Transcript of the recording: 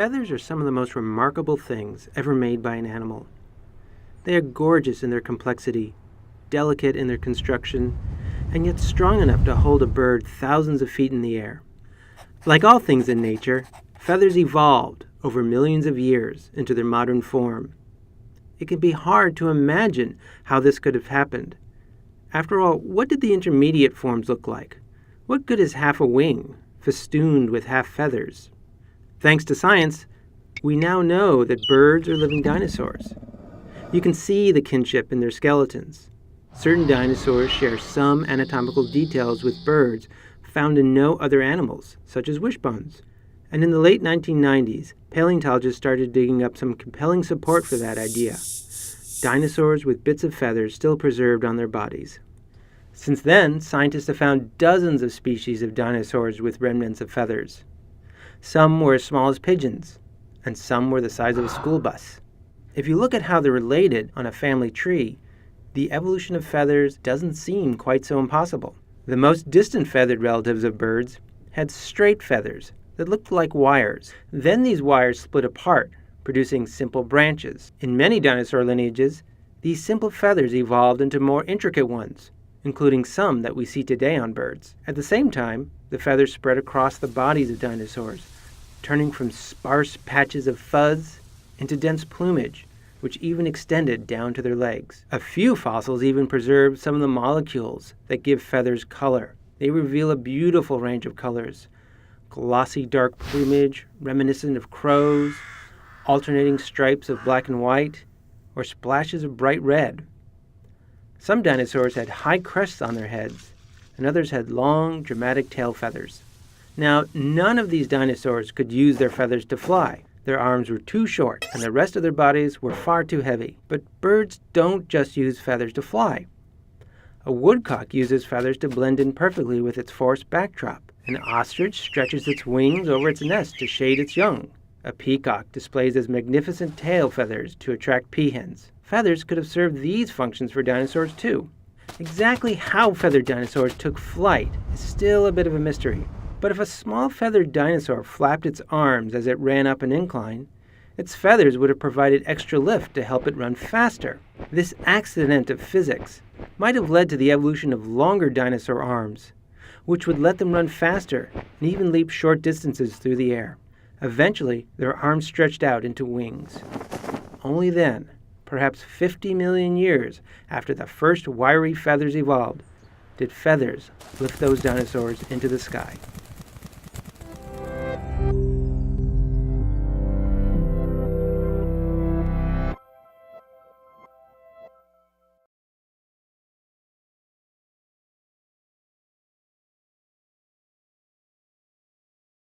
Feathers are some of the most remarkable things ever made by an animal. They are gorgeous in their complexity, delicate in their construction, and yet strong enough to hold a bird thousands of feet in the air. Like all things in nature, feathers evolved over millions of years into their modern form. It can be hard to imagine how this could have happened. After all, what did the intermediate forms look like? What good is half a wing, festooned with half feathers? Thanks to science, we now know that birds are living dinosaurs. You can see the kinship in their skeletons. Certain dinosaurs share some anatomical details with birds found in no other animals, such as wishbones. And in the late 1990s, paleontologists started digging up some compelling support for that idea. Dinosaurs with bits of feathers still preserved on their bodies. Since then, scientists have found dozens of species of dinosaurs with remnants of feathers. Some were as small as pigeons, and some were the size of a school bus. If you look at how they're related on a family tree, the evolution of feathers doesn't seem quite so impossible. The most distant feathered relatives of birds had straight feathers that looked like wires. Then these wires split apart, producing simple branches. In many dinosaur lineages, these simple feathers evolved into more intricate ones, including some that we see today on birds. At the same time, the feathers spread across the bodies of dinosaurs, turning from sparse patches of fuzz into dense plumage, which even extended down to their legs. A few fossils even preserve some of the molecules that give feathers color. They reveal a beautiful range of colors: glossy dark plumage, reminiscent of crows, alternating stripes of black and white, or splashes of bright red. Some dinosaurs had high crests on their heads, and others had long, dramatic tail feathers. Now, none of these dinosaurs could use their feathers to fly. Their arms were too short, and the rest of their bodies were far too heavy. But birds don't just use feathers to fly. A woodcock uses feathers to blend in perfectly with its forest backdrop. An ostrich stretches its wings over its nest to shade its young. A peacock displays its magnificent tail feathers to attract peahens. Feathers could have served these functions for dinosaurs too. Exactly how feathered dinosaurs took flight is still a bit of a mystery. But if a small feathered dinosaur flapped its arms as it ran up an incline, its feathers would have provided extra lift to help it run faster. This accident of physics might have led to the evolution of longer dinosaur arms, which would let them run faster and even leap short distances through the air. Eventually, their arms stretched out into wings. Only then, perhaps 50 million years after the first wiry feathers evolved, did feathers lift those dinosaurs into the sky.